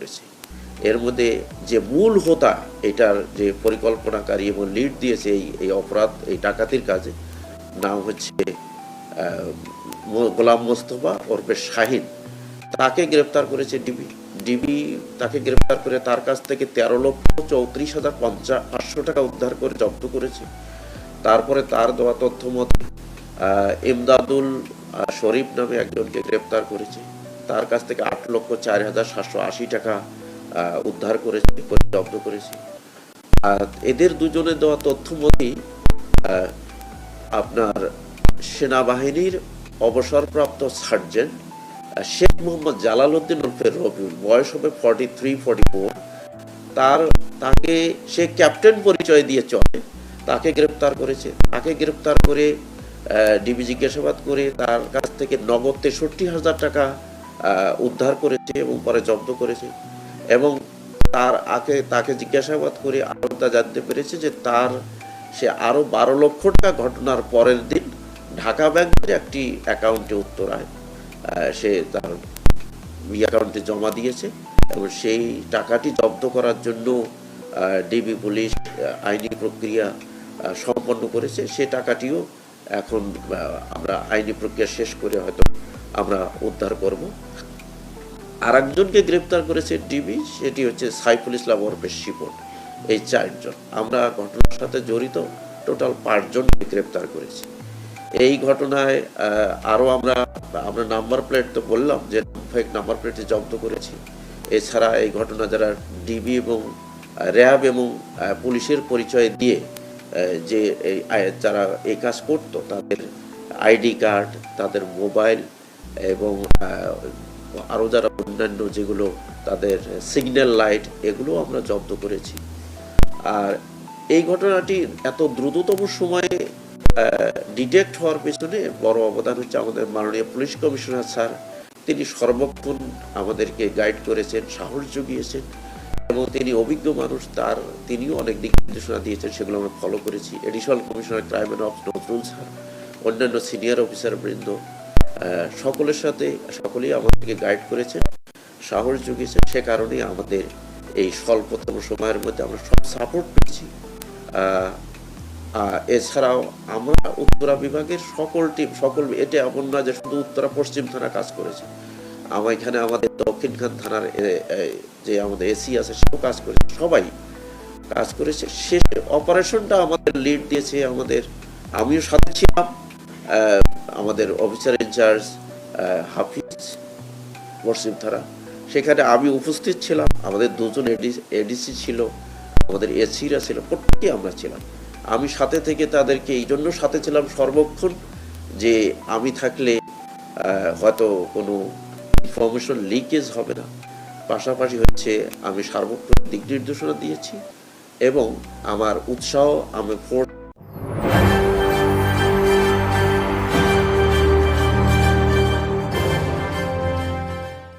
করেছে। এর মধ্যে যে মূল হোতা, এটার যে পরিকল্পনাকারী এবং লিড দিয়েছে এই অপরাধ, এই ডাকাতির কাজে, নাম হচ্ছে গোলাম মোস্তফা ওরফে শাহিন। তাকে গ্রেপ্তার করেছে ডিবি তাকে গ্রেপ্তার করে তার কাছ থেকে 13,34,500 টাকা উদ্ধার করে জব্দ করেছে। তারপরে তার দেওয়া তথ্য মতে ইমদাদুল শরীফ নামে একজনকে গ্রেপ্তার করেছে, তার কাছ থেকে 8,04,780 টাকা উদ্ধার করেছে, জব্দ করেছে। আর এদের দুজনের দেওয়া তথ্য মতেই আপনার সেনাবাহিনীর অবসরপ্রাপ্ত সার্জেন্ট শেখ মোহাম্মদ জালাল উদ্দিন ওরফে রবিউল, বয়স হবে 43-44, তাকে সে ক্যাপ্টেন পরিচয় দিয়ে চলে, তাকে গ্রেপ্তার করেছে। তাকে গ্রেপ্তার করে ডিবি জিজ্ঞাসাবাদ করে তার কাছ থেকে নগদ 63,000 টাকা উদ্ধার করেছে এবং পরে জব্দ করেছে। এবং তাকে জিজ্ঞাসাবাদ করে আরও তা জানতে পেরেছে যে সে আরও 12 লক্ষ টাকা ঘটনার পরের দিন ঢাকা ব্যাংকের একটি অ্যাকাউন্টে উত্তরায় সে তার অ্যাকাউন্টে জমা দিয়েছে এবং সেই টাকাটি জব্দ করার জন্য ডিবি পুলিশ আইনি প্রক্রিয়া সম্পন্ন করেছে। সে টাকাটিও এখন আমরা আইনি প্রক্রিয়া শেষ করে হয়তো আমরা উদ্ধার করব। আর একজনকে গ্রেপ্তার করেছে ডিবি, সেটি হচ্ছে সাইফুল ইসলাম ওরফে শিপন। এই 4 জন আমরা ঘটনার সাথে জড়িত টোটাল 5 জনকে গ্রেপ্তার করেছি। এই ঘটনায় আরও আমরা নাম্বার প্লেট তো বললাম যে ফেক নাম্বার প্লেটে জব্দ করেছি। এছাড়া এই ঘটনা যারা ডিবি এবং র্যাব এবং পুলিশের পরিচয় দিয়ে যে যারা এই কাজ করত, তাদের আইডি কার্ড, তাদের মোবাইল এবং আরও যারা অন্যান্য যেগুলো তাদের সিগন্যাল লাইট, এগুলো আমরা জব্দ করেছি। আর এই ঘটনাটি এত দ্রুততম সময়ে ডিটেক্ট হওয়ার পেছনে বড় অবদান হচ্ছে আমাদের মাননীয় পুলিশ কমিশনার স্যার। তিনি সর্বক্ষণ আমাদেরকে গাইড করেছেন, সাহস জুগিয়েছেন এবং তিনি অভিজ্ঞ মানুষ, তিনিও অনেক দিক নির্দেশনা দিয়েছেন, সেগুলো আমরা ফলো করেছি। Additional commissioner crime and ops Nazrul sir, অন্যান্য সিনিয়র অফিসার বৃন্দ, সকলেই আমাদেরকে গাইড করেছেন, সাহস জুগিয়েছেন। সে কারণেই আমাদের এই স্বল্পতম সময়ের মধ্যে আমরা সব সাপোর্ট পেয়েছি। এছাড়াও আমরা উত্তরা বিভাগের সকল এটা এমন না যে শুধু উত্তরা পশ্চিম থানা কাজ করেছে, এখানে আমাদের দক্ষিণখান থানার যে আমাদের এসি আছে সেও কাজ করেছে, সবাই কাজ করেছে। শেষ অপারেশনটা আমাদের লিড দিয়েছে আমিও সাথে ছিলাম, আমাদের অফিসার ইনচার্জ হাফিজ পশ্চিম থানা, সেখানে আমি উপস্থিত ছিলাম, আমাদের 2 জন এডিসি ছিল, আমাদের এসিরা ছিল, প্রত্যেকেই আমরা ছিলাম। আমি সাথে থেকে তাদেরকে এই জন্য সাথে ছিলাম সর্বক্ষণ যে আমি থাকলে হয়তো কোনো ইনফরমেশন লিকেজ হবে না। পাশাপাশি হচ্ছে আমি সার্বক্ষণ দিক নির্দেশনা দিয়েছি এবং আমার উৎসাহ আমি ফোর্স